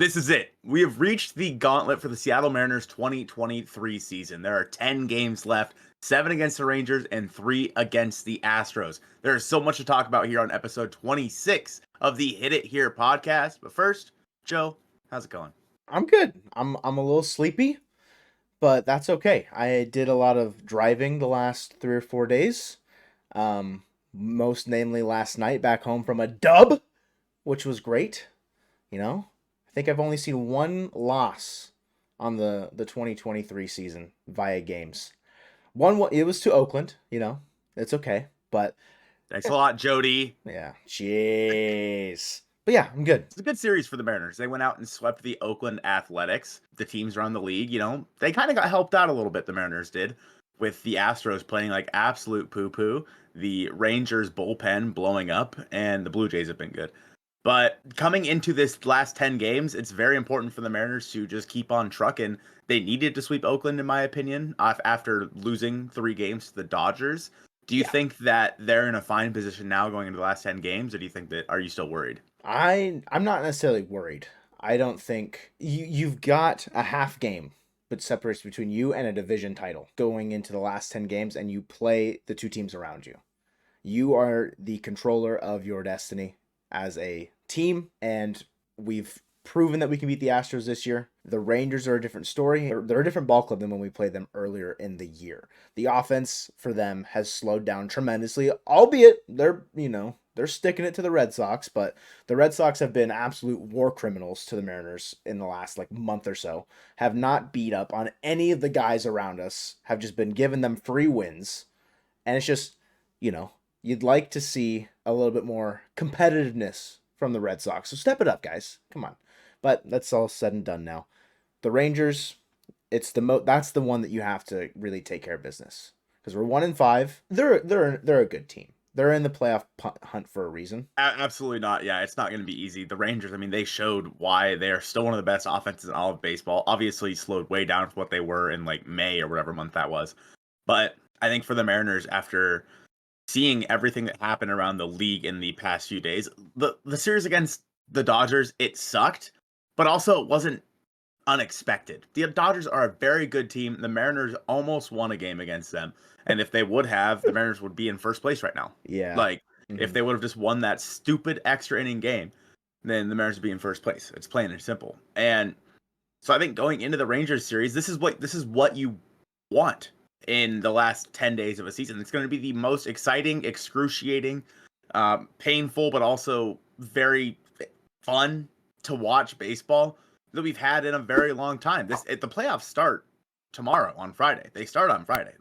This is it. We have reached the gauntlet for the Seattle Mariners 2023 season. There are 10 games left, 7 against the Rangers and 3 against the Astros. There is so much to talk about here on episode 26 of the Hit It Here podcast. But first, Joe, how's it going? I'm good. I'm a little sleepy, but that's okay. I did a lot of driving the last 3 or 4 days. Most namely last night back home from a dub, which was great. I think I've only seen one loss on the 2023 season via games. It was to Oakland. It's okay, but Thanks a lot, Jody. yeah, jeez. But yeah, I'm good. It's a good series for the Mariners. They went out and swept the Oakland Athletics, the teams around the league. They kind of got helped out a little bit, the Mariners did, with the Astros playing like absolute poo-poo, the Rangers bullpen blowing up, and the Blue Jays have been good. But coming into this last 10 games, it's very important for the Mariners to just keep on trucking. They needed to sweep Oakland, in my opinion, after losing 3 games to the Dodgers. Do you think that they're in a fine position now going into the last 10 games, or do you think are you still worried? I'm not necessarily worried. I don't think you've got a half game but separates between you and a division title going into the last 10 games, and you play the two teams around you. You are the controller of your destiny as a team, and we've proven that we can beat the Astros this year. The Rangers are a different story. They're a different ball club than when we played them earlier in the year. The offense for them has slowed down tremendously, albeit they're sticking it to the Red Sox, but the Red Sox have been absolute war criminals to the Mariners in the last month or so. Have not beat up on any of the guys around us, have just been giving them free wins. And it's just, you'd like to see a little bit more competitiveness from the Red Sox. So step it up, guys. Come on. But that's all said and done now. The Rangers, that's the one that you have to really take care of business, because we're 1-5. They're a good team. They're in the playoff hunt for a reason. Absolutely not. Yeah, it's not going to be easy. The Rangers, they showed why they're still one of the best offenses in all of baseball. Obviously slowed way down from what they were in May or whatever month that was. But I think for the Mariners, after seeing everything that happened around the league in the past few days, the series against the Dodgers, it sucked, but also it wasn't unexpected. The Dodgers are a very good team. The Mariners almost won a game against them. And if they would have, the Mariners would be in first place right now. Yeah. If they would have just won that stupid extra inning game, then the Mariners would be in first place. It's plain and simple. And so I think going into the Rangers series, this is what you want in the last 10 days of a season. It's going to be the most exciting, excruciating, painful, but also very fun to watch baseball that we've had in a very long time. The playoffs start tomorrow on Friday. They start on Friday.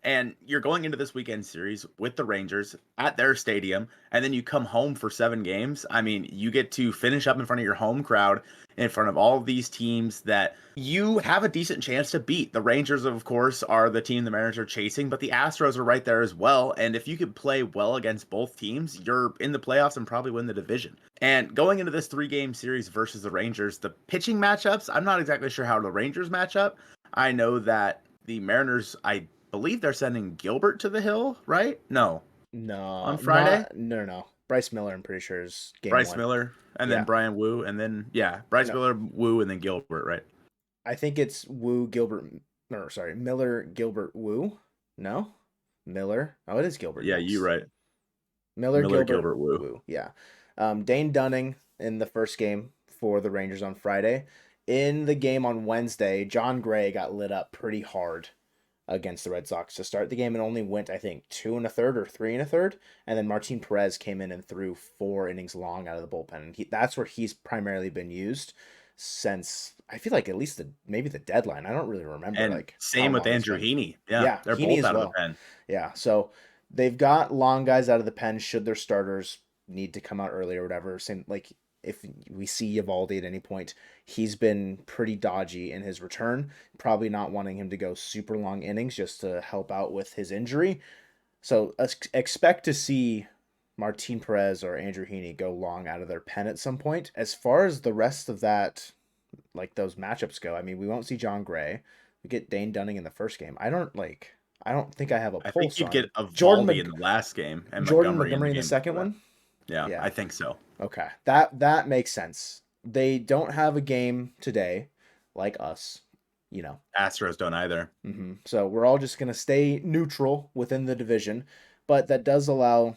And you're going into this weekend series with the Rangers at their stadium, and then you come home for 7 games. You get to finish up in front of your home crowd, in front of all of these teams that you have a decent chance to beat. The Rangers, of course, are the team the Mariners are chasing, but the Astros are right there as well. And if you could play well against both teams, you're in the playoffs and probably win the division. And going into this 3-game series versus the Rangers, the pitching matchups, I'm not exactly sure how the Rangers match up. I know that the Mariners, I believe they're sending Gilbert to the hill, right? No. On Friday? No. Bryce Miller, I'm pretty sure, is game Bryce 1. Miller, and then Brian Wu, and then, Miller, Wu, and then Gilbert, right? I think it's Miller, Gilbert, Wu. No? Miller. Oh, it is Gilbert. Yeah, you're right. Miller, Gilbert, Wu. Yeah. Dane Dunning in the first game for the Rangers on Friday. In the game on Wednesday, John Gray got lit up pretty hard against the Red Sox to start the game, and only went, I think, 2 1/3 or 3 1/3. And then Martin Perez came in and threw 4 innings long out of the bullpen. And that's where he's primarily been used since, I feel like, at least maybe the deadline. I don't really remember. And same with Andrew Heaney. Yeah, they're Heaney both out of the pen. Yeah, so they've got long guys out of the pen should their starters need to come out early or whatever. Same, if we see Eovaldi at any point, he's been pretty dodgy in his return, probably not wanting him to go super long innings just to help out with his injury. So expect to see Martin Perez or Andrew Heaney go long out of their pen at some point. As far as the rest of that, those matchups go, we won't see John Gray. We get Dane Dunning in the first game. I don't think I have a pulse. I think you'd get Eovaldi in the last game and Jordan Montgomery in the second one. Yeah, I think so. Okay, that makes sense. They don't have a game today, like us, you know. Astros don't either. So we're all just going to stay neutral within the division, but that does allow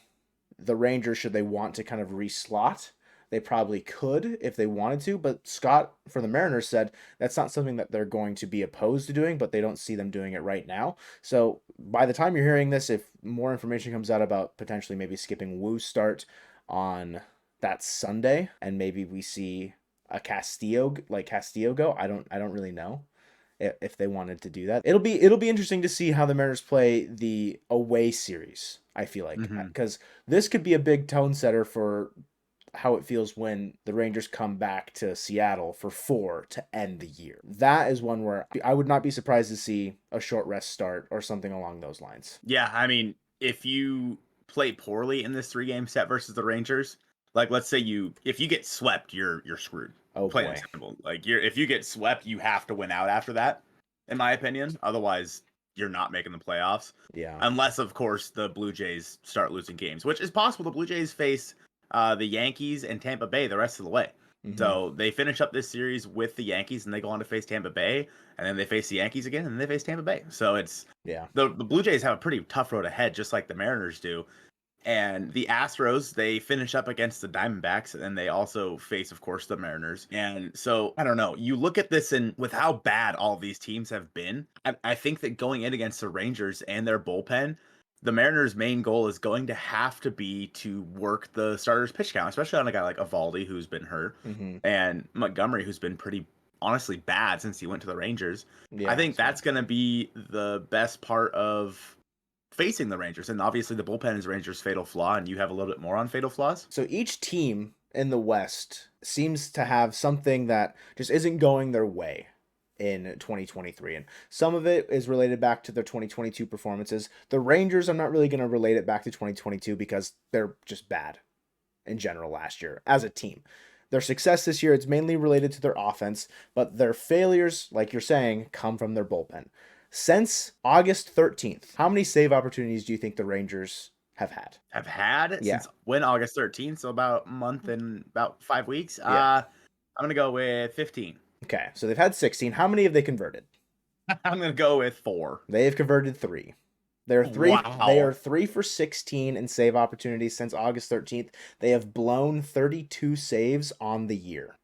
the Rangers, should they want to kind of reslot, they probably could if they wanted to. But Scott for the Mariners said that's not something that they're going to be opposed to doing, but they don't see them doing it right now. So by the time you're hearing this, if more information comes out about potentially maybe skipping Woo's start on that Sunday, and maybe we see a Castillo go, I don't really know if they wanted to do that. It'll be interesting to see how the Mariners play the away series. I feel like, because this could be a big tone setter for how it feels when the Rangers come back to Seattle for 4 to end the year. That is one where I would not be surprised to see a short rest start or something along those lines. Yeah, I mean, if you play poorly in this 3-game set versus the Rangers, like let's say if you get swept, you're screwed. Oh Plain boy. and simple. Like if you get swept, you have to win out after that, in my opinion. Otherwise, you're not making the playoffs. Yeah. Unless, of course, the Blue Jays start losing games, which is possible. The Blue Jays face the Yankees and Tampa Bay the rest of the way. So they finish up this series with the Yankees, and they go on to face Tampa Bay, and then they face the Yankees again, and then they face Tampa Bay. So it's the Blue Jays have a pretty tough road ahead, just like the Mariners do. And the Astros, they finish up against the Diamondbacks, and they also face, of course, the Mariners. And so, I don't know. You look at this, and with how bad all these teams have been, I think that going in against the Rangers and their bullpen, the Mariners' main goal is going to have to be to work the starters' pitch count, especially on a guy like Evaldi, who's been hurt, and Montgomery, who's been pretty, honestly, bad since he went to the Rangers. I think that's going to be the best part of facing the Rangers. And obviously the bullpen is Rangers' fatal flaw, and you have a little bit more on fatal flaws. So each team in the West seems to have something that just isn't going their way in 2023. And some of it is related back to their 2022 performances. The Rangers, I'm not really going to relate it back to 2022 because they're just bad in general last year as a team. Their success this year, it's mainly related to their offense, but their failures, like you're saying, come from their bullpen. Since August 13th, how many save opportunities do you think the Rangers have had? Since when? August 13th, so about a month and about 5 weeks. Yeah. I'm going to go with 15. Okay, so they've had 16. How many have they converted? I'm going to go with 4. They have converted 3. They're 3 Wow. They are 3 for 16 in save opportunities since August 13th. They have blown 32 saves on the year.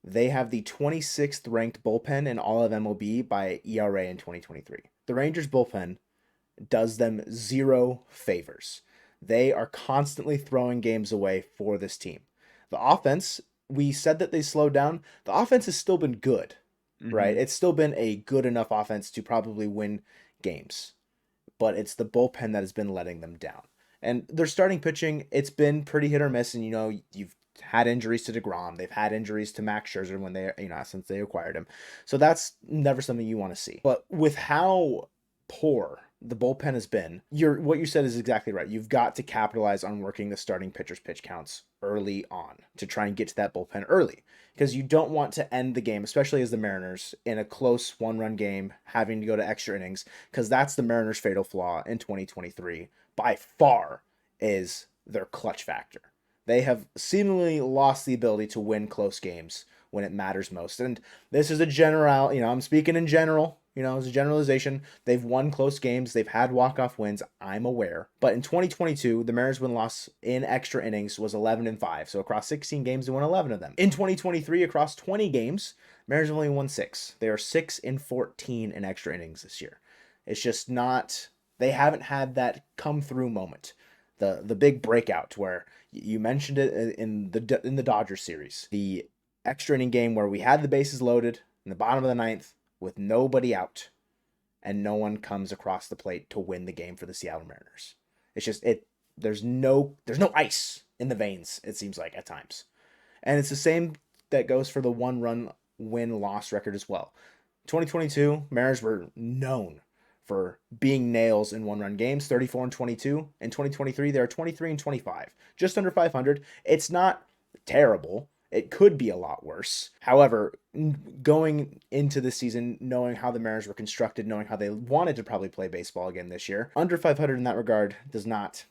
They have the 26th ranked bullpen in all of MLB by ERA in 2023. The Rangers bullpen does them zero favors. They are constantly throwing games away for this team. The offense, we said that they slowed down. The offense has still been good, right? It's still been a good enough offense to probably win games, but it's the bullpen that has been letting them down. And their starting pitching, it's been pretty hit or miss. And, you've had injuries to DeGrom. They've had injuries to Max Scherzer when since they acquired him. So that's never something you want to see. But with how poor the bullpen has been, what you said is exactly right. You've got to capitalize on working the starting pitchers' pitch counts early on to try and get to that bullpen early, because you don't want to end the game, especially as the Mariners, in a close one-run game having to go to extra innings, because that's the Mariners' fatal flaw in 2023 by far, is their clutch factor. They have seemingly lost the ability to win close games when it matters most. And this is a general, I'm speaking in general, as a generalization. They've won close games. They've had walk-off wins, I'm aware. But in 2022, the Mariners' win-loss in extra innings was 11-5. So across 16 games, they won 11 of them. In 2023, across 20 games, Mariners have only won 6. They are 6-14 in extra innings this year. It's just not, they haven't had that come-through moment. The big breakout where you mentioned it in the Dodgers series, the extra inning game where we had the bases loaded in the bottom of the ninth with nobody out, and no one comes across the plate to win the game for the Seattle Mariners. It's just there's no ice in the veins, it seems like at times. And it's the same that goes for the 1-run win-loss record as well. 2022, Mariners were known for being nails in 1-run games, 34-22. In 2023, they're 23-25, just under 500. It's not terrible. It could be a lot worse. However, going into the season, knowing how the Mariners were constructed, knowing how they wanted to probably play baseball again this year, under 500 in that regard does not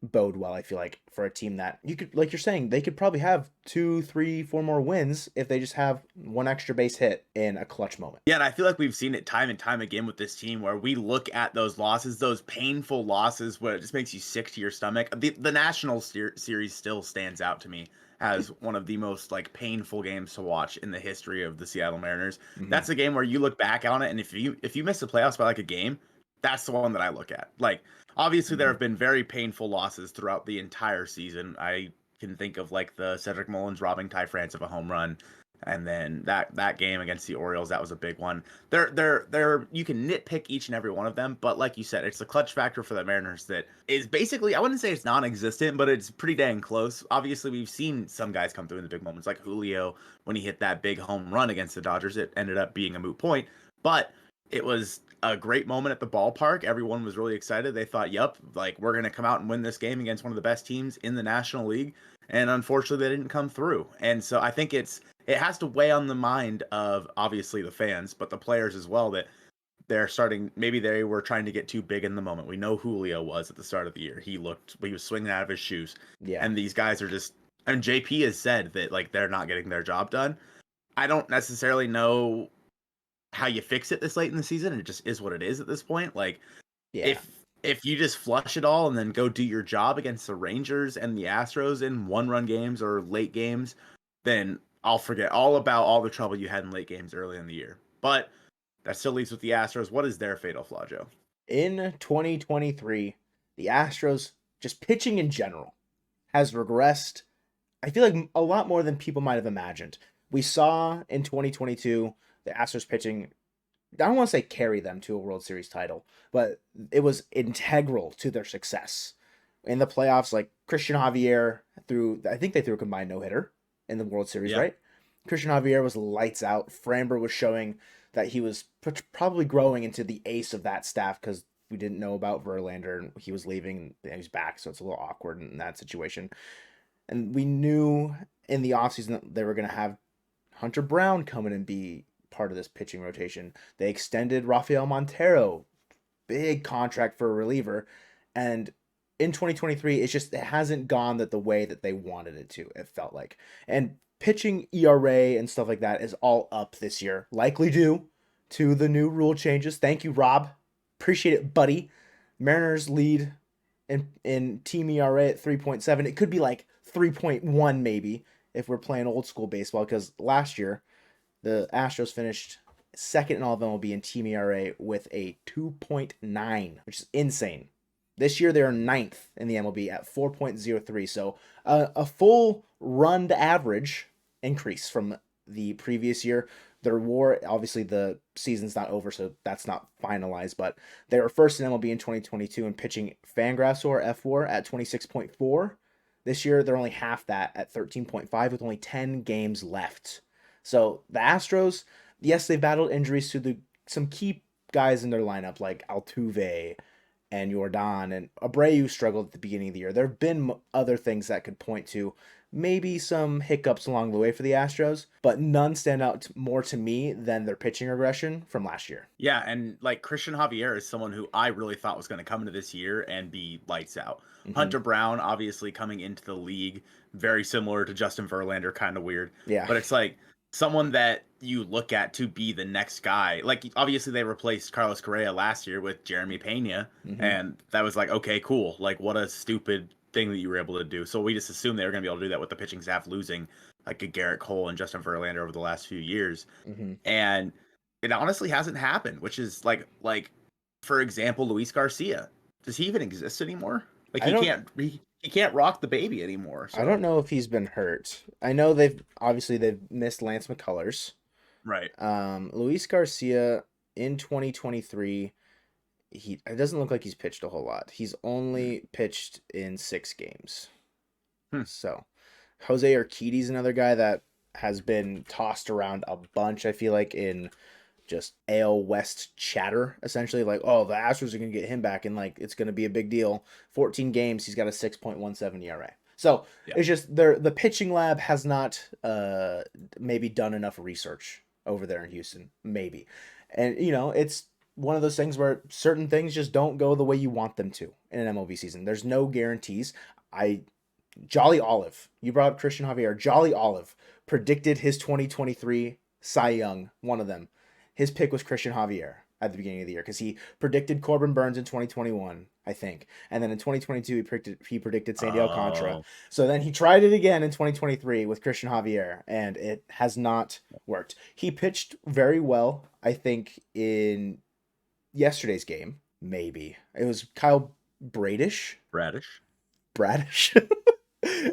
bode well, I feel like, for a team that you could, like you're saying, they could probably have 2, 3, 4 more wins if they just have one extra base hit in a clutch moment. Yeah, and I feel like we've seen it time and time again with this team where we look at those losses, those painful losses, where it just makes you sick to your stomach. The national series still stands out to me as one of the most like painful games to watch in the history of the Seattle Mariners. Hmm. That's a game where you look back on it, and if you miss the playoffs by like a game, that's the one that I look at. Like obviously there Hmm. have been very painful losses throughout the entire season. I can think of like the Cedric Mullins robbing Ty France of a home run. And then that game against the Orioles, that was a big one. They're you can nitpick each and every one of them, but like you said, it's the clutch factor for the Mariners that is basically, I wouldn't say it's non-existent, but it's pretty dang close. Obviously, we've seen some guys come through in the big moments, like Julio when he hit that big home run against the Dodgers. It ended up being a moot point, but it was a great moment at the ballpark. Everyone was really excited. They thought, "Yep, like we're gonna come out and win this game against one of the best teams in the National League." And unfortunately, they didn't come through. And so I think it has to weigh on the mind of obviously the fans, but the players as well, that they're starting, maybe they were trying to get too big in the moment. We know Julio was at the start of the year. He was swinging out of his shoes. Yeah. And these guys are just, and JP has said that like they're not getting their job done. I don't necessarily know how you fix it this late in the season. It just is what it is at this point. Like Yeah. if you just flush it all and then go do your job against the Rangers and the Astros in one-run games or late games, then I'll forget all about all the trouble you had in late games early in the year. But that still leaves with the Astros. What is their fatal flaw, Joe? In 2023, the Astros, just pitching in general, has regressed, I feel like, a lot more than people might have imagined. We saw in 2022 the Astros pitching, I don't want to say carry them to a World Series title, but it was integral to their success. In the playoffs, like Christian Javier threw, I think they threw a combined no hitter in the World Series, Yeah. right? Christian Javier was lights out. Framber was showing that he was probably growing into the ace of that staff because we didn't know about Verlander and he was leaving and he's back, so it's a little awkward in that situation. And we knew in the offseason that they were going to have Hunter Brown come in and be part of this pitching rotation. They extended Rafael Montero, big contract for a reliever, and in 2023 it hasn't gone that the way that they wanted it to. It felt like, and pitching ERA and stuff like that is all up this year, likely due to the new rule changes. Thank you, Rob. Appreciate it, buddy. Mariners lead in team ERA at 3.7. It could be like 3.1 maybe if we're playing old school baseball, because last year the Astros finished second in all of MLB in team ERA with a 2.9, which is insane. This year they're ninth in the MLB at 4.03, so a full run to average increase from the previous year. Their WAR, obviously the season's not over, so that's not finalized, but they were first in MLB in 2022 in pitching Fangraphs or F4 at 26.4. This year they're only half that at 13.5 with only 10 games left. So the Astros, yes, they battled injuries to some key guys in their lineup like Altuve and Jordan, and Abreu struggled at the beginning of the year. There have been other things that could point to maybe some hiccups along the way for the Astros, but none stand out more to me than their pitching regression from last year. Yeah, and like Christian Javier is someone who I really thought was going to come into this year and be lights out. Mm-hmm. Hunter Brown, obviously coming into the league, very similar to Justin Verlander, kind of weird. Yeah. But it's like someone that you look at to be the next guy. Like obviously they replaced Carlos Correa last year with Jeremy Pena, Mm-hmm. and that was like, okay, cool. Like what a stupid thing that you were able to do. So we just assumed they were going to be able to do that with the pitching staff losing like a Garrett Cole and Justin Verlander over the last few years. Mm-hmm. And it honestly hasn't happened, which is like for example, Luis Garcia. Does he even exist anymore? Like I don't he can't rock the baby anymore. I don't So know if he's been hurt. I know they've missed Lance McCullers. right. Luis Garcia in 2023, it doesn't look like he's pitched a whole lot. He's only pitched in 6 games. Hmm. So, Jose Urquidy's another guy that has been tossed around a bunch, I feel like, in just AL West chatter, essentially. Like, oh, the Astros are going to get him back, and like it's going to be a big deal. 14 games, he's got a 6.17 ERA. So Yeah. it's just the pitching lab has not maybe done enough research over there in Houston, maybe. And it's one of those things where certain things just don't go the way you want them to in an MLB season. There's no guarantees. I Jolly Olive, you brought up Christian Javier. Jolly Olive predicted his 2023 Cy Young, one of them. His pick was Christian Javier at the beginning of the year because he predicted Corbin Burns in 2021, I think. And then in 2022, he predicted Sandy Alcantara. Oh, So then he tried it again in 2023 with Christian Javier, and it has not worked. He pitched very well, I think, in yesterday's game, maybe. It was Kyle radish, Bradish.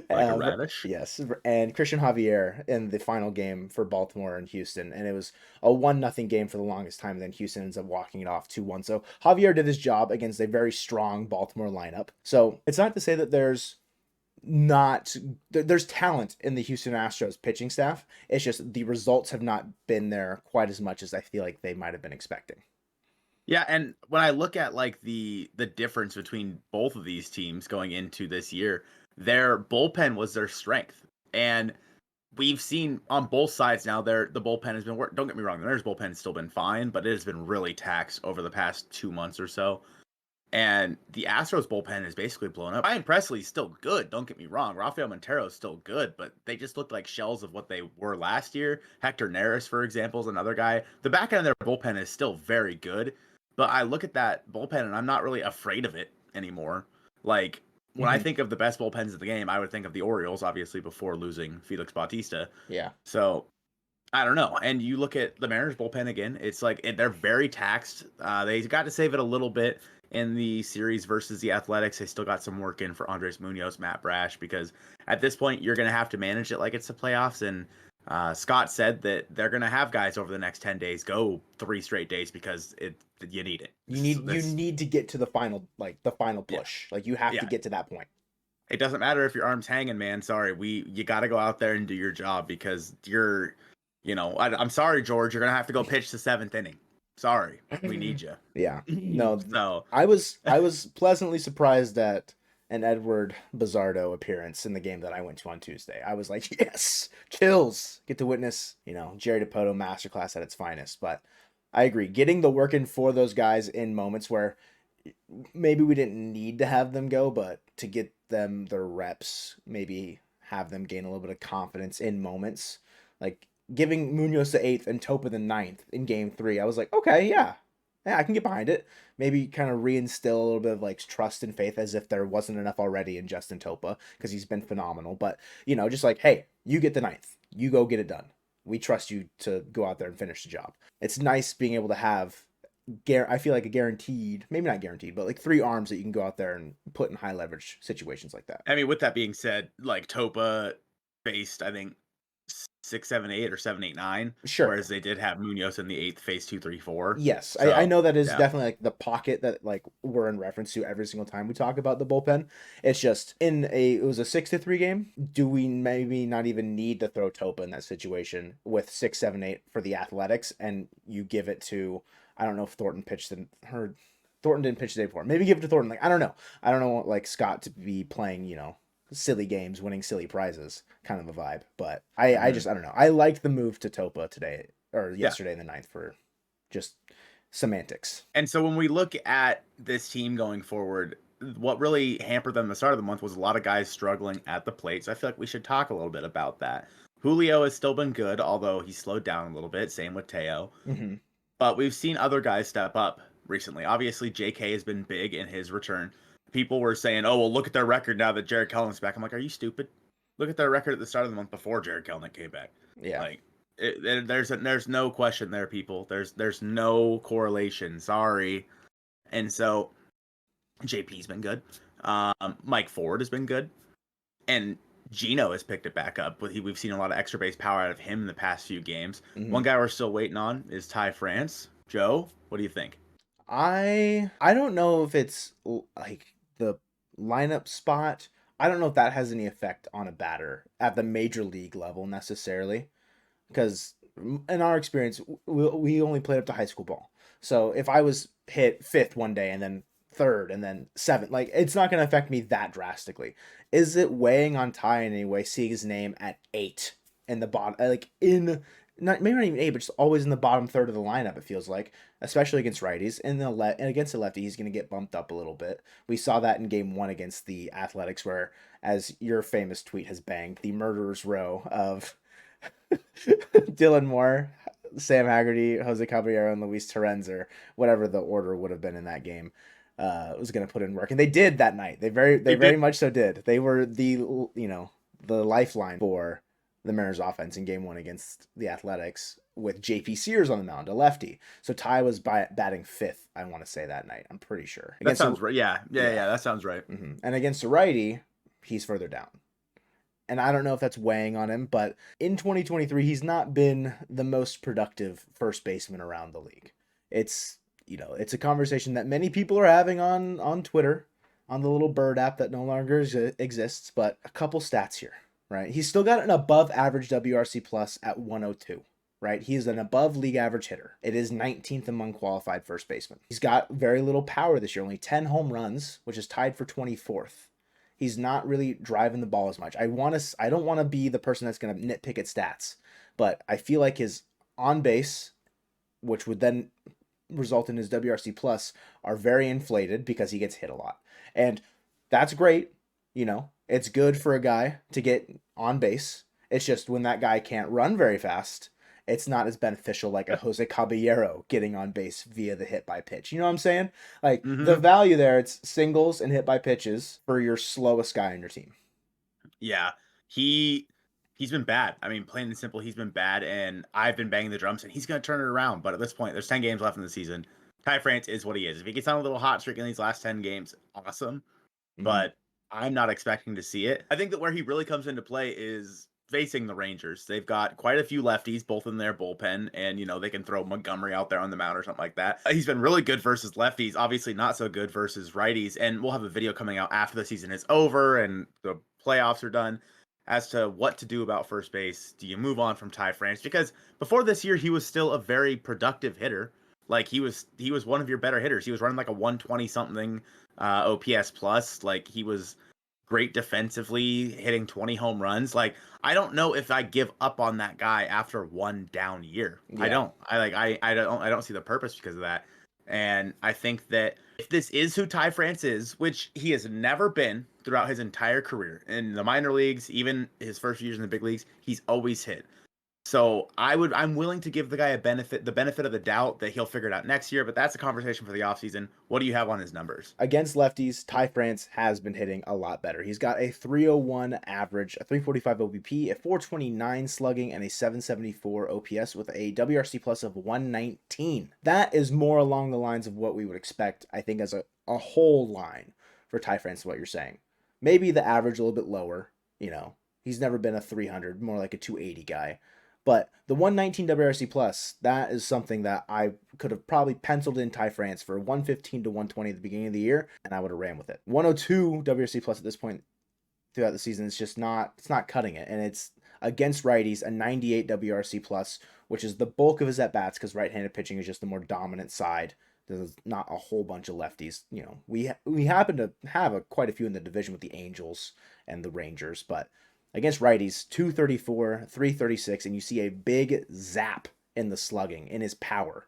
like a radish. Yes, and Christian Javier in the final game for Baltimore and Houston, and it was a 1-0 game for the longest time. And then Houston ends up walking it off 2-1. So Javier did his job against a very strong Baltimore lineup. So it's not to say that there's talent in the Houston Astros pitching staff. It's just the results have not been there quite as much as I feel like they might have been expecting. Yeah, and when I look at like the difference between both of these teams going into this year, their bullpen was their strength. And we've seen on both sides now the bullpen has been don't get me wrong, the Mariners bullpen has still been fine, but it has been really taxed over the past 2 months or so. And the Astros bullpen is basically blown up. Ryan Presley's still good, don't get me wrong. Rafael Montero's still good, but they just look like shells of what they were last year. Hector Neris, for example, is another guy. The back end of their bullpen is still very good, but I look at that bullpen and I'm not really afraid of it anymore. Like, when I think of the best bullpens of the game, I would think of the Orioles, obviously, before losing Felix Bautista. Yeah. So I don't know. And you look at the Mariners bullpen again, it's like they're very taxed. They got to save it a little bit in the series versus the Athletics. They still got some work in for Andres Munoz, Matt Brash, because at this point you're going to have to manage it like it's the playoffs. And Scott said that they're going to have guys over the next 10 days go 3 straight days because you need it. You need to get to the final push. Yeah. Like you have to get to that point. It doesn't matter if your arm's hanging, man. Sorry, you got to go out there and do your job because I'm sorry, George. You're gonna have to go pitch the 7th inning. Sorry, we need you. Yeah. No. So I was pleasantly surprised at an Edward Bizardo appearance in the game that I went to on Tuesday. I was like, yes, chills. Get to witness, Jerry DiPoto masterclass at its finest. But I agree, getting the work in for those guys in moments where maybe we didn't need to have them go, but to get them their reps, maybe have them gain a little bit of confidence in moments, like giving Munoz the 8th and Topa the 9th in game 3. I was like, okay, yeah, I can get behind it. Maybe kind of reinstill a little bit of like trust and faith as if there wasn't enough already in Justin Topa because he's been phenomenal. But, just like, hey, you get the 9th. You go get it done. We trust you to go out there and finish the job. It's nice being able to have, I feel like a guaranteed, maybe not guaranteed, but like 3 arms that you can go out there and put in high leverage situations like that. I mean, with that being said, like Topa faced, I think 6, 7, 8 or 7, 8, 9. Sure. Whereas they did have Munoz in the 8th, phase 2, 3, 4. Yes, so, I know that is definitely like the pocket that like we're in reference to every single time we talk about the bullpen. It's just it was a 6-3 game. Do we maybe not even need to throw Topa in that situation with 6, 7, 8 for the Athletics, and you give it to, I don't know if Thornton didn't pitch the day before. Maybe give it to Thornton. Like I don't know like Scott to be playing silly games, winning silly prizes, kind of a vibe. But I don't know. I liked the move to Topa today or yesterday in the 9th for just semantics. And so when we look at this team going forward, what really hampered them at the start of the month was a lot of guys struggling at the plate. So I feel like we should talk a little bit about that. Julio has still been good, although he slowed down a little bit. Same with Teo. Mm-hmm. But we've seen other guys step up recently. Obviously, JK has been big in his return. People were saying, oh, well, look at their record now that Jared Kelenick's back. I'm like, are you stupid? Look at their record at the start of the month before Jared Kelenick came back. Yeah. Like, there's no question there, people. There's no correlation. Sorry. And so, JP's been good. Mike Ford has been good. And Gino has picked it back up. We've seen a lot of extra base power out of him in the past few games. Mm-hmm. One guy we're still waiting on is Ty France. Joe, what do you think? I don't know if it's like the lineup spot. I don't know if that has any effect on a batter at the major league level necessarily, because in our experience, we only played up to high school ball. So if I was hit 5th one day and then 3rd and then 7th, like it's not going to affect me that drastically. Is it weighing on Ty in any way, seeing his name at 8 in the bottom, like in maybe not even A, but just always in the bottom third of the lineup. It feels like, especially against righties, and and against the lefty, he's going to get bumped up a little bit. We saw that in Game 1 against the Athletics, where, as your famous tweet has banged, the murderer's row of Dylan Moore, Sam Haggerty, Jose Caballero, and Luis Torrens, or whatever the order would have been in that game, was going to put in work, and they did that night. They very much so did. They were the lifeline for the Mariners offense in Game 1 against the Athletics, with JP Sears on the mound, a lefty. So Ty was batting fifth, I want to say, that night. I'm pretty sure. That sounds right. Yeah, that sounds right. Mm-hmm. And against a righty, he's further down. And I don't know if that's weighing on him, but in 2023, he's not been the most productive first baseman around the league. It's a conversation that many people are having on Twitter, on the little bird app that no longer exists. But a couple stats here, right? He's still got an above average WRC plus at 102, right? He's an above league average hitter. It is 19th among qualified first basemen. He's got very little power this year, only 10 home runs, which is tied for 24th. He's not really driving the ball as much. I don't want to be the person that's going to nitpick at stats, but I feel like his on base, which would then result in his WRC plus, are very inflated because he gets hit a lot. And that's great. It's good for a guy to get on base. It's just when that guy can't run very fast, it's not as beneficial like a Jose Caballero getting on base via the hit by pitch. You know what I'm saying? Like, the value there, it's singles and hit by pitches for your slowest guy on your team. Yeah, he's been bad. I mean, plain and simple, he's been bad, and I've been banging the drums, and he's going to turn it around. But at this point, there's 10 games left in the season. Ty France is what he is. If he gets on a little hot streak in these last 10 games, awesome. But I'm not expecting to see it. I think that where he really comes into play is facing the Rangers. They've got quite a few lefties, both in their bullpen, and they can throw Montgomery out there on the mound or something like that. He's been really good versus lefties, obviously not so good versus righties, and we'll have a video coming out after the season is over and the playoffs are done as to what to do about first base. Do you move on from Ty France? Because before this year, he was still a very productive hitter. Like, he was one of your better hitters. He was running like a 120 something OPS plus. Like, he was great defensively, hitting 20 home runs. Like, I don't know if I give up on that guy after one down year. Yeah. I don't see the purpose because of that. And I think that if this is who Ty France is, which he has never been throughout his entire career in the minor leagues, even his first years in the big leagues, he's always hit. So I'm willing to give the guy the benefit of the doubt that he'll figure it out next year, but that's a conversation for the offseason. What do you have on his numbers? Against lefties, Ty France has been hitting a lot better. He's got a 301 average, a 345 OBP, a 429 slugging, and a 774 OPS with a WRC plus of 119. That is more along the lines of what we would expect, I think, as a whole line for Ty France, what you're saying. Maybe the average a little bit lower, He's never been a 300, more like a 280 guy. But the 119 WRC plus, that is something that I could have probably penciled in Ty France for 115 to 120 at the beginning of the year, and I would have ran with it. 102 WRC plus at this point throughout the season is just not cutting it. And it's against righties, a 98 WRC plus, which is the bulk of his at-bats because right-handed pitching is just the more dominant side. There's not a whole bunch of lefties. We happen to have quite a few in the division with the Angels and the Rangers, but against righties, 234, 336, and you see a big zap in the slugging, in his power,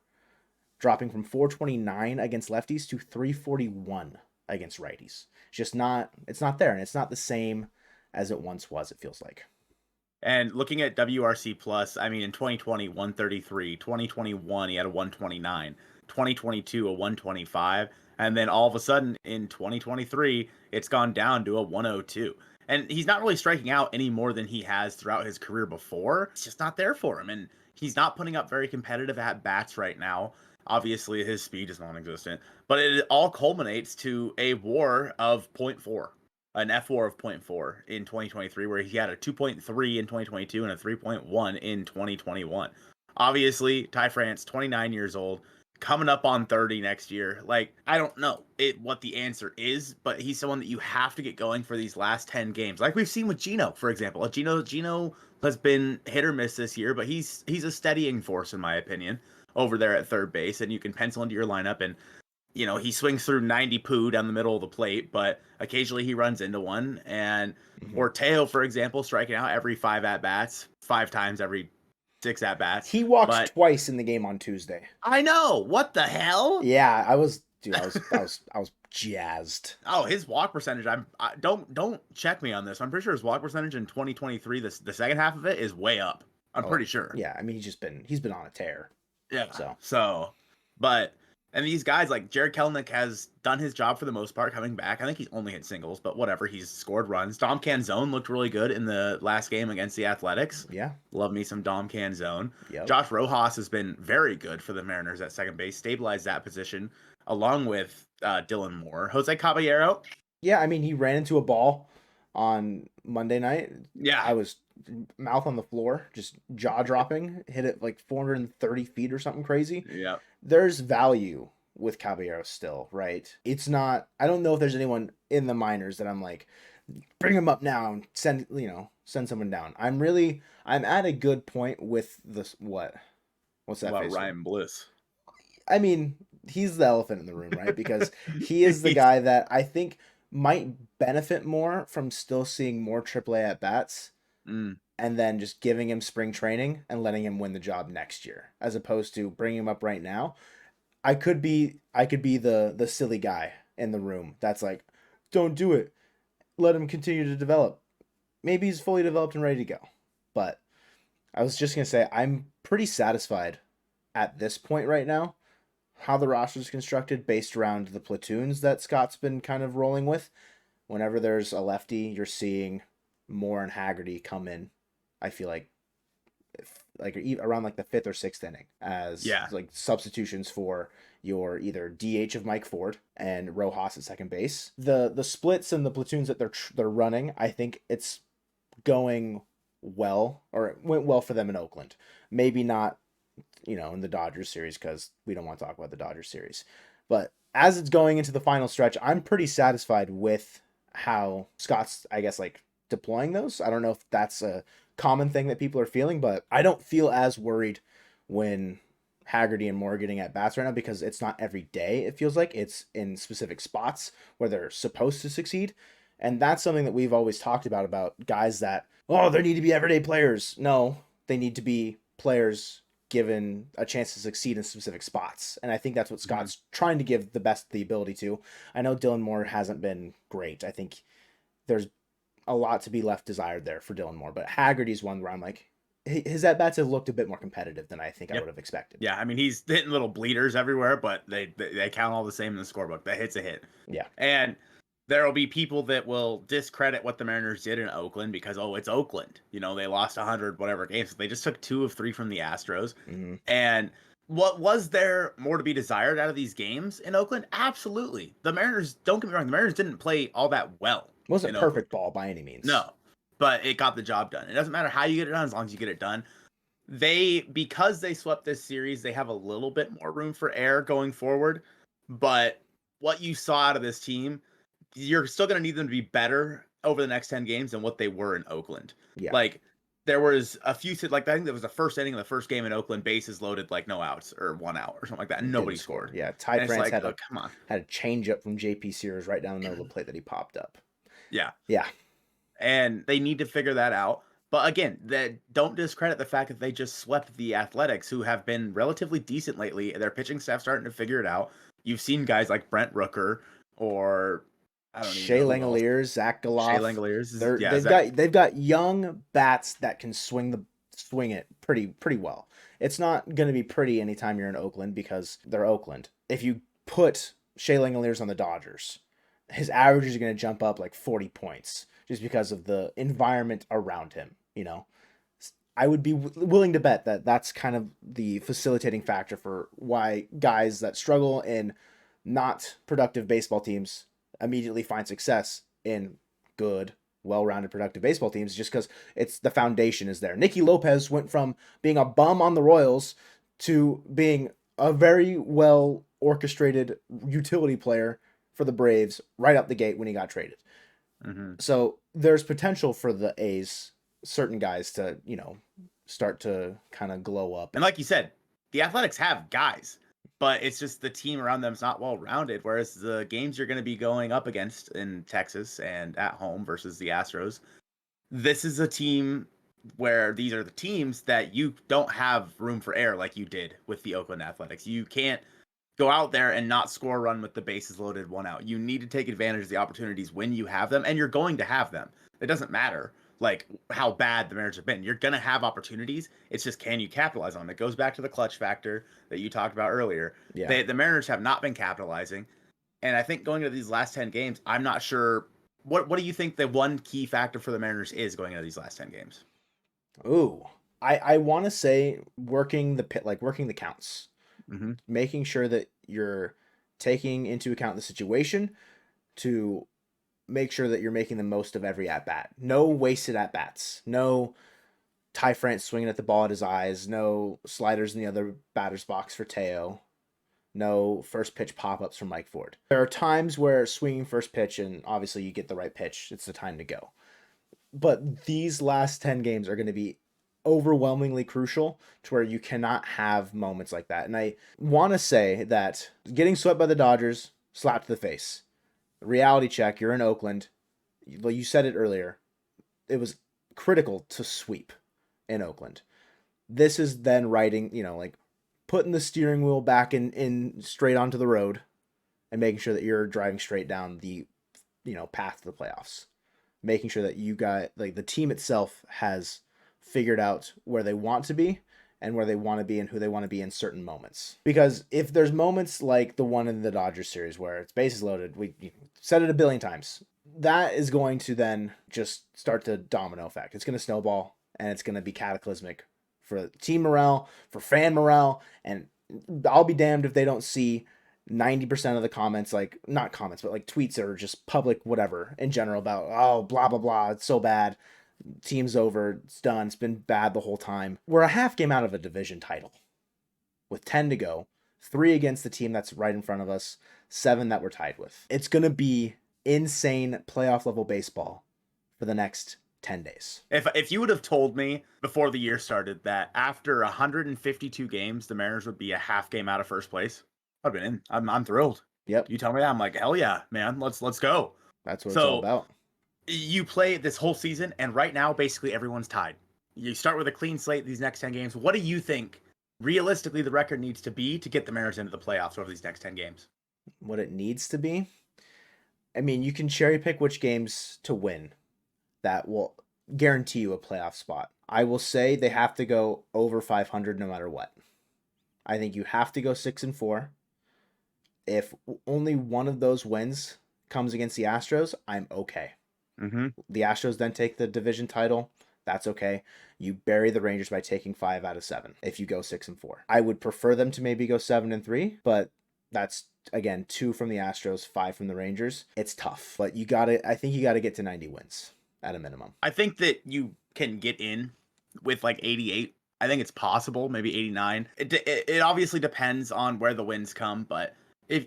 dropping from 429 against lefties to 341 against righties. It's not there, and it's not the same as it once was, it feels like. And looking at WRC plus, I mean, in 2020, 133, 2021, he had a 129, 2022, a 125, and then all of a sudden in 2023, it's gone down to a 102. And he's not really striking out any more than he has throughout his career before. It's just not there for him. And he's not putting up very competitive at-bats right now. Obviously, his speed is non-existent. But it all culminates to a WAR of 0.4. An F-WAR of 0.4 in 2023, where he had a 2.3 in 2022 and a 3.1 in 2021. Obviously, Ty France, 29 years old, coming up on 30 next year. Like, I don't know what the answer is, but he's someone that you have to get going for these last 10 games. Like we've seen with Gino, for example. Gino has been hit or miss this year, but he's a steadying force, in my opinion, over there at third base, and you can pencil into your lineup, and he swings through 90 poo down the middle of the plate, but occasionally he runs into one. And Orteo, for example, striking out every 5 at-bats, 5 times every 6 at bats. He walked But twice in the game on Tuesday. I know what the hell. Yeah, I was jazzed. Oh, his walk percentage. Don't check me on this. I'm pretty sure his walk percentage in 2023, the second half of it is way up. I'm Oh, pretty sure. Yeah, I mean he's been on a tear. Yeah. So But and these guys like Jared Kelenic has done his job for the most part coming back. I think he's only hit singles, but whatever. He's scored runs. Dom Canzone looked really good in the last game against the Athletics. yeah, Love me some Dom Canzone. Yep. Josh Rojas has been very good for the Mariners at second base, stabilized that position along with Dylan Moore. Jose Caballero. Yeah, I mean he ran into a ball on Monday night. Yeah. I was mouth on the floor, just jaw dropping, hit it like 430 feet or something crazy. Yeah. There's value with Caballero still, right? It's not, I don't know if there's anyone in the minors that I'm like, bring him up now and send someone down. I'm at a good point with this, what's that? About Ryan Bliss. I mean, he's the elephant in the room, right? Because he is the guy that I think might benefit more from still seeing more AAA at bats. And then just giving him spring training and letting him win the job next year, as opposed to bringing him up right now. I could be the silly guy in the room that's like, don't do it. Let him continue to develop. Maybe he's fully developed and ready to go. But I was just going to say, I'm pretty satisfied at this point right now how the roster is constructed based around the platoons that Scott's been kind of rolling with. Whenever there's a lefty, you're seeing Moore and Haggerty come in. I feel like around like the 5th or 6th inning as like substitutions for your either DH of Mike Ford and Rojas at second base. The splits and the platoons that they're running, I think it's going well, or it went well for them in Oakland. Maybe not, in the Dodgers series, because we don't want to talk about the Dodgers series. But as it's going into the final stretch, I'm pretty satisfied with how Scott's, I guess, like deploying those. I don't know if that's a common thing that people are feeling, but I don't feel as worried when Haggerty and Moore are getting at bats right now, because it's not every day. It feels like it's in specific spots where they're supposed to succeed. And that's something that we've always talked about guys that, they need to be everyday players. No, they need to be players given a chance to succeed in specific spots. And I think that's what Scott's trying to give the best the ability to. I know Dylan Moore hasn't been great. I think there's a lot to be left desired there for Dylan Moore, but Haggerty's one where I'm like, his at-bats have looked a bit more competitive than I think I would have expected. Yeah, I mean, he's hitting little bleeders everywhere, but they count all the same in the scorebook. That hit's a hit. Yeah. And there will be people that will discredit what the Mariners did in Oakland because, it's Oakland. They lost 100 whatever games. They just took 2 of 3 from the Astros. Mm-hmm. And what was there more to be desired out of these games in Oakland? Absolutely. The Mariners, don't get me wrong, the Mariners didn't play all that well. It wasn't perfect ball by any means. No, but it got the job done. It doesn't matter how you get it done as long as you get it done. Because they swept this series, they have a little bit more room for error going forward. But what you saw out of this team, you're still going to need them to be better over the next 10 games than what they were in Oakland. Yeah. Like, there was a few, I think there was the first inning of the first game in Oakland, bases loaded, like no outs or 1 out or something like that. And nobody scored. Yeah, Ty France had come on. Had a change up from JP Sears right down the middle of the plate that he popped up. Yeah. Yeah. And they need to figure that out. But again, don't discredit the fact that they just swept the Athletics, who have been relatively decent lately. Their pitching staff starting to figure it out. You've seen guys like Brent Rooker or Shea Langoliers, Zach Galoff. Shea Langoliers. They've got young bats that can swing it pretty well. It's not going to be pretty anytime you're in Oakland because they're Oakland. If you put Shea Langoliers on the Dodgers, his averages are going to jump up like 40 points just because of the environment around him. I would be willing to bet that that's kind of the facilitating factor for why guys that struggle in not productive baseball teams immediately find success in good, well-rounded, productive baseball teams, just because the foundation is there. Nicky Lopez went from being a bum on the Royals to being a very well orchestrated utility player for the Braves right out the gate when he got traded. Mm-hmm. So there's potential for the A's, certain guys to, start to kind of glow up. And like you said, the Athletics have guys, but it's just the team around them is not well-rounded, whereas the games you're going to be going up against in Texas and at home versus the Astros, this is a team where these are the teams that you don't have room for error like you did with the Oakland Athletics. You can't go out there and not score a run with the bases loaded, one out. You need to take advantage of the opportunities when you have them, and you're going to have them. It doesn't matter like how bad the Mariners have been. You're going to have opportunities. It's just, can you capitalize on them? It goes back to the clutch factor that you talked about earlier. Yeah. The Mariners have not been capitalizing. And I think going into these last 10 games, I'm not sure. What do you think the one key factor for the Mariners is going into these last 10 games? Ooh, I want to say working the pit, like working the counts, making sure that you're taking into account the situation to make sure that you're making the most of every at bat. No wasted at bats. No Ty France swinging at the ball at his eyes. No sliders in the other batter's box for Teo. No first pitch pop ups from Mike Ford. There are times where swinging first pitch and obviously you get the right pitch, it's the time to go. But these last 10 games are going to be overwhelmingly crucial to where you cannot have moments like that. And I want to say that getting swept by the Dodgers, slap to the face. Reality check, you're in Oakland. You said it earlier. It was critical to sweep in Oakland. This is then writing, like putting the steering wheel back in straight onto the road and making sure that you're driving straight down the, path to the playoffs. Making sure that you got, like, the team itself has figured out where they want to be and where they want to be and who they want to be in certain moments. Because if there's moments like the one in the Dodgers series where it's bases loaded, we said it a billion times, that is going to then just start the domino effect. It's going to snowball and it's going to be cataclysmic for team morale, for fan morale, and I'll be damned if they don't see 90% of the comments, like not comments, but like tweets or just public whatever in general about, oh, blah, blah, blah, it's so bad. Team's over. It's done. It's been bad the whole time. We're a half game out of a division title with 10 to go, 3 against the team that's right in front of us, 7 that we're tied with. It's going to be insane playoff level baseball for the next 10 days. If you would have told me before the year started that after 152 games, the Mariners would be a half game out of first place, I've been in. I'm thrilled. Yep. You tell me that, I'm like, hell yeah, man. Let's go. That's what it's all about. You play this whole season, and right now, basically everyone's tied. You start with a clean slate these next 10 games. What do you think, realistically, the record needs to be to get the Mariners into the playoffs over these next 10 games? What it needs to be? I mean, you can cherry pick which games to win. That will guarantee you a playoff spot. I will say they have to go over 500 no matter what. I think you have to go 6-4. If only one of those wins comes against the Astros, I'm okay. The Astros then take the division title. That's okay. You bury the Rangers by taking 5 out of 7 if you go 6-4. I would prefer them to maybe go 7-3, but that's, again, 2 from the Astros, 5 from the Rangers. It's tough, but I think you got to get to 90 wins at a minimum. I think that you can get in with like 88. I think it's possible, maybe 89. It obviously depends on where the wins come, but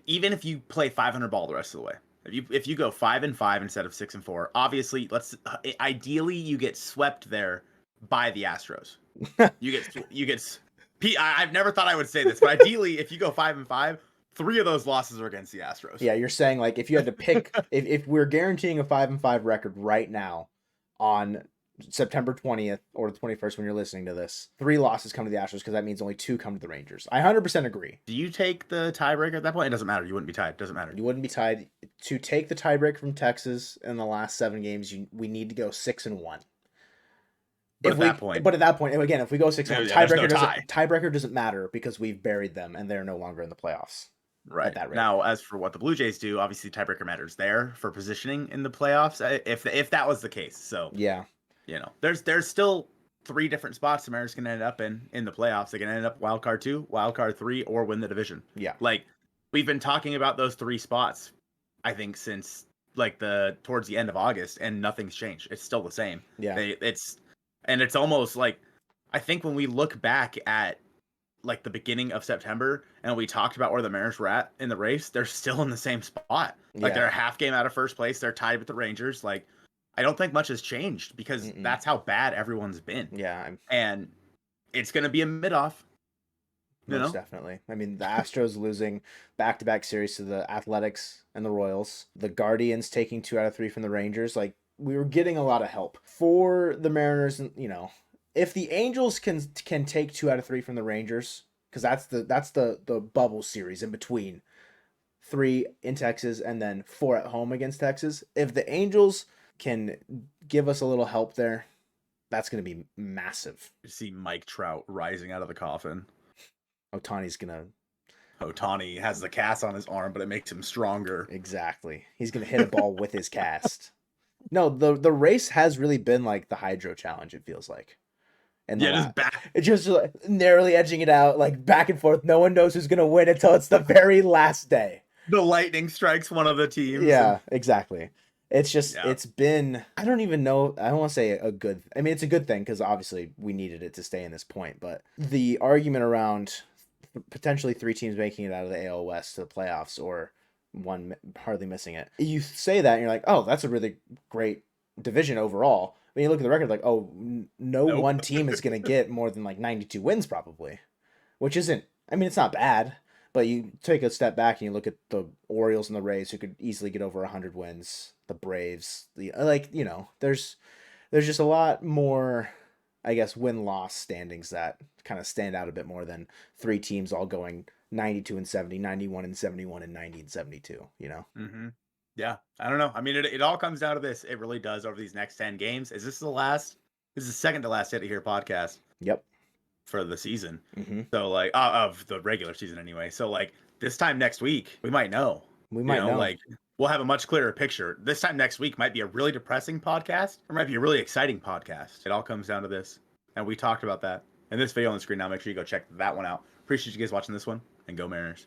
even if you play 500 ball the rest of the way, if you go 5-5 instead of 6-4, obviously ideally you get swept there by the Astros. I've never thought I would say this, but ideally if you go 5-5, 3 of those losses are against the Astros. Yeah, you're saying like if you had to pick, if we're guaranteeing a 5-5 record right now on September 20th or the 21st when you're listening to this, 3 losses come to the Astros because that means only 2 come to the Rangers. I 100% agree. Do you take the tiebreaker at that point? It doesn't matter. You wouldn't be tied. It doesn't matter. You wouldn't be tied. To take the tiebreaker from Texas in the last 7 games, we need to go 6-1. But at that point, again, if we go 6-1, tiebreaker doesn't matter because we've buried them and they're no longer in the playoffs. Right. At that rate. Now, as for what the Blue Jays do, obviously tiebreaker matters there for positioning in the playoffs. If that was the case, so yeah. There's still 3 different spots the Mariners can end up in the playoffs. They can end up wild card 2, wild card 3, or win the division. Yeah. Like we've been talking about those 3 spots, I think, since like towards the end of August, and nothing's changed. It's still the same. Yeah. It's almost like, I think when we look back at like the beginning of September and we talked about where the Mariners were at in the race, they're still in the same spot. Like they're a half game out of first place. They're tied with the Rangers. Like, I don't think much has changed because that's how bad everyone's been. Yeah. And it's going to be a mid-off. Most definitely. I mean, the Astros losing back-to-back series to the Athletics and the Royals. The Guardians taking 2 out of 3 from the Rangers. Like, we were getting a lot of help. For the Mariners, if the Angels can take 2 out of 3 from the Rangers, because that's the bubble series in between 3 in Texas and then 4 at home against Texas. If the Angels can give us a little help there, that's going to be massive. You see Mike Trout rising out of the coffin. Otani's gonna Otani has the cast on his arm, but it makes him stronger. exactly. He's gonna hit a ball with his cast. No, the race has really been like the Hydro Challenge. It feels like. And Yeah, just back. it's just like, narrowly edging it out, like back and forth. No one knows who's gonna win until it's the very last day. The lightning strikes one of the teams. Yeah, exactly. It's just Yeah. it's been I don't even know. I don't want to say a good. I mean, it's a good thing because obviously we needed it to stay in this point. But the argument around potentially 3 teams making it out of the AL West to the playoffs or one hardly missing it. You say that and you're like, oh, that's a really great division overall. When you look at the record, like, oh, no Nope. one team is going to get more than like 92 wins probably, which isn't, I mean, it's not bad, but you take a step back and you look at the Orioles and the Rays who could easily get over 100 wins, the Braves, there's just a lot more, I guess, win-loss standings that kind of stand out a bit more than 3 teams all going 92 and 70, 91 and 71, and 90 and 72, Mm-hmm. Yeah, I don't know. I mean, it all comes down to this. It really does over these next 10 games. Is this the last? This is the second to last Hit It Here podcast. Yep. For the season. Mm-hmm. So, like, of the regular season anyway. So, like, this time next week, we might know. We might know. Like, we'll have a much clearer picture. This time next week might be a really depressing podcast or might be a really exciting podcast. It all comes down to this. And we talked about that in this video on the screen now. Make sure you go check that one out. Appreciate you guys watching this one, and go Mariners.